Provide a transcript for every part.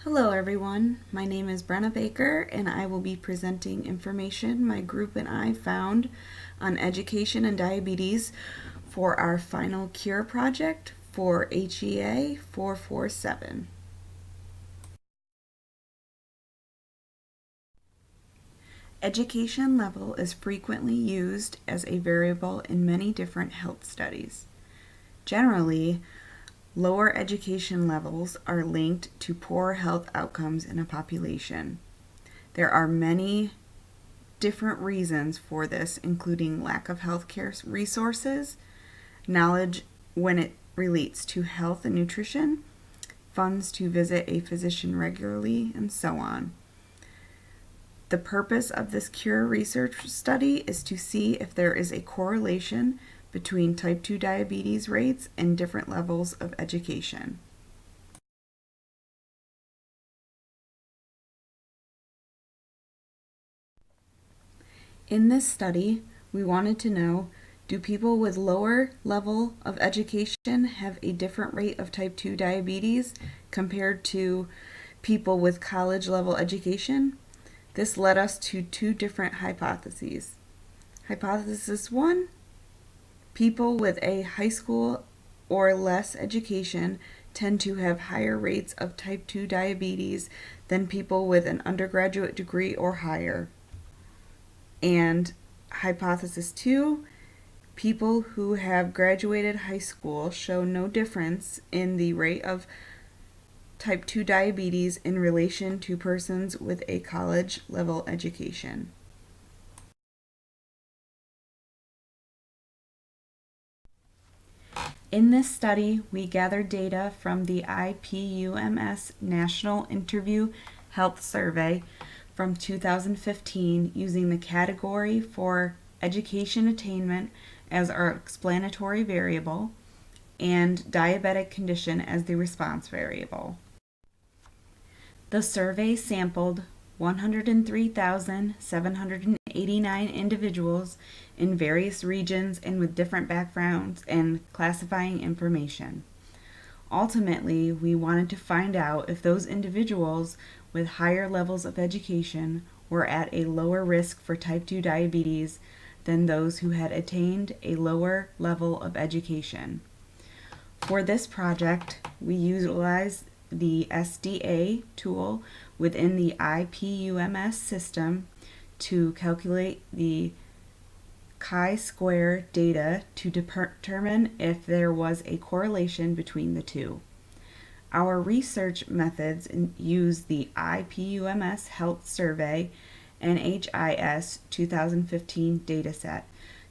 Hello everyone, my name is Brenna Baker and I will be presenting information my group and I found on education and diabetes for our final cure project for HEA447. Education level is frequently used as a variable in many different health studies. Generally, lower education levels are linked to poor health outcomes in a population. There are many different reasons for this, including lack of healthcare resources, knowledge when it relates to health and nutrition, funds to visit a physician regularly, and so on. The purpose of this cure research study is to see if there is a correlation between type 2 diabetes rates and different levels of education. In this study, we wanted to know, do people with lower level of education have a different rate of type 2 diabetes compared to people with college level education? This led us to two different hypotheses. Hypothesis 1, people with a high school or less education tend to have higher rates of type 2 diabetes than people with an undergraduate degree or higher. And hypothesis 2, people who have graduated high school show no difference in the rate of type 2 diabetes in relation to persons with a college level education. In this study, we gathered data from the IPUMS National Interview Health Survey from 2015 using the category for education attainment as our explanatory variable and diabetic condition as the response variable. The survey sampled 103,789 individuals in various regions and with different backgrounds and classifying information. Ultimately, we wanted to find out if those individuals with higher levels of education were at a lower risk for type 2 diabetes than those who had attained a lower level of education. For this project, we utilized the SDA tool within the IPUMS system to calculate the chi-square data to determine if there was a correlation between the two. Our research methods use the IPUMS Health Survey NHIS 2015 dataset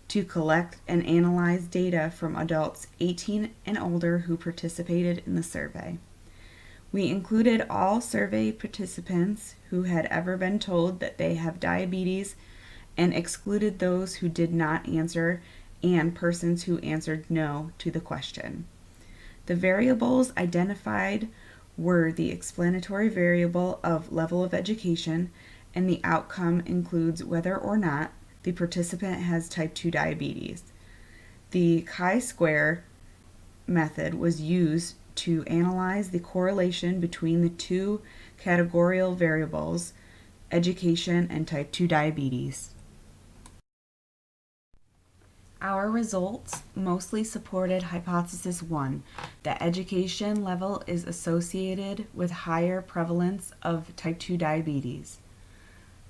to collect and analyze data from adults 18 and older who participated in the survey. We included all survey participants who had ever been told that they have diabetes and excluded those who did not answer and persons who answered no to the question. The variables identified were the explanatory variable of level of education, and the outcome includes whether or not the participant has type 2 diabetes. The chi-square method was used to analyze the correlation between the two categorical variables, education and type 2 diabetes. Our results mostly supported hypothesis 1, that education level is associated with higher prevalence of type 2 diabetes.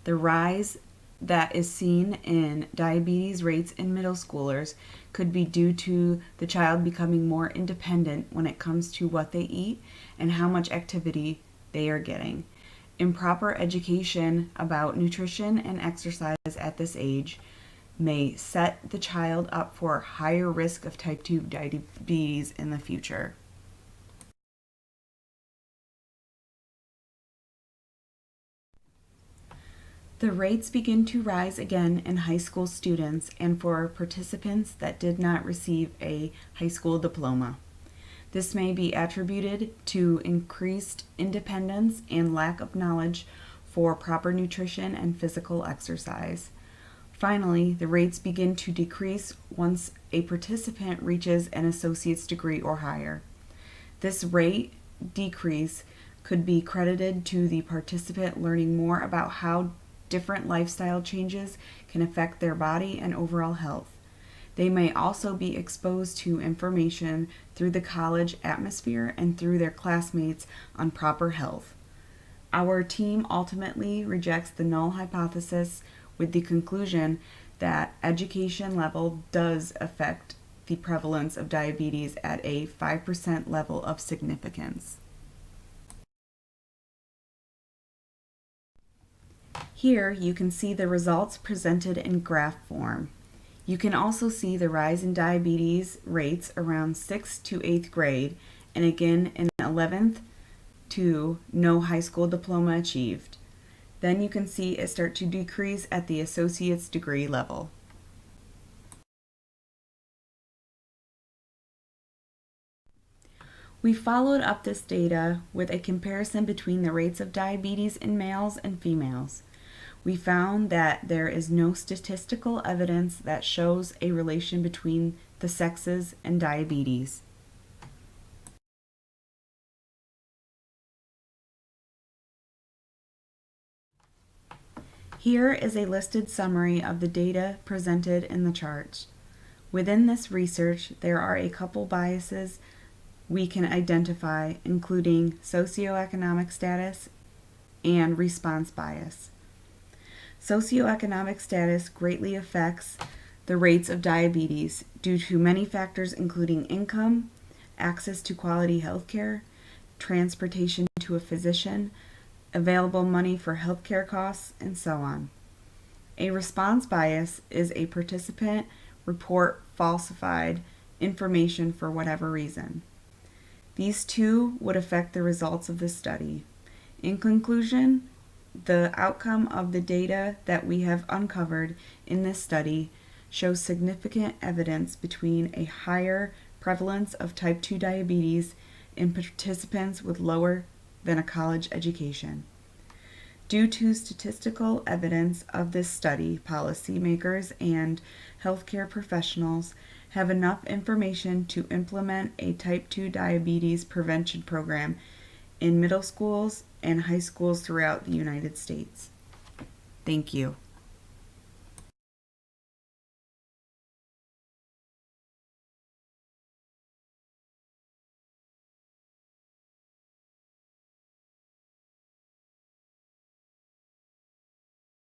The rise that is seen in diabetes rates in middle schoolers could be due to the child becoming more independent when it comes to what they eat and how much activity they are getting. Improper education about nutrition and exercise at this age may set the child up for higher risk of type 2 diabetes in the future. The rates begin to rise again in high school students and for participants that did not receive a high school diploma. This may be attributed to increased independence and lack of knowledge for proper nutrition and physical exercise. Finally, the rates begin to decrease once a participant reaches an associate's degree or higher. This rate decrease could be credited to the participant learning more about how different lifestyle changes can affect their body and overall health. They may also be exposed to information through the college atmosphere and through their classmates on proper health. Our team ultimately rejects the null hypothesis with the conclusion that education level does affect the prevalence of diabetes at a 5% level of significance. Here you can see the results presented in graph form. You can also see the rise in diabetes rates around 6th to 8th grade and again in 11th to no high school diploma achieved. Then you can see it start to decrease at the associate's degree level. We followed up this data with a comparison between the rates of diabetes in males and females. We found that there is no statistical evidence that shows a relation between the sexes and diabetes. Here is a listed summary of the data presented in the charts. Within this research, there are a couple biases we can identify, including socioeconomic status and response bias. Socioeconomic status greatly affects the rates of diabetes due to many factors including income, access to quality health care, transportation to a physician, available money for healthcare costs, and so on. A response bias is a participant report falsified information for whatever reason. These two would affect the results of this study. In conclusion, the outcome of the data that we have uncovered in this study shows significant evidence between a higher prevalence of type 2 diabetes in participants with lower than a college education. Due to statistical evidence of this study, policymakers and healthcare professionals have enough information to implement a type 2 diabetes prevention program in middle schools and high schools throughout the United States. Thank you.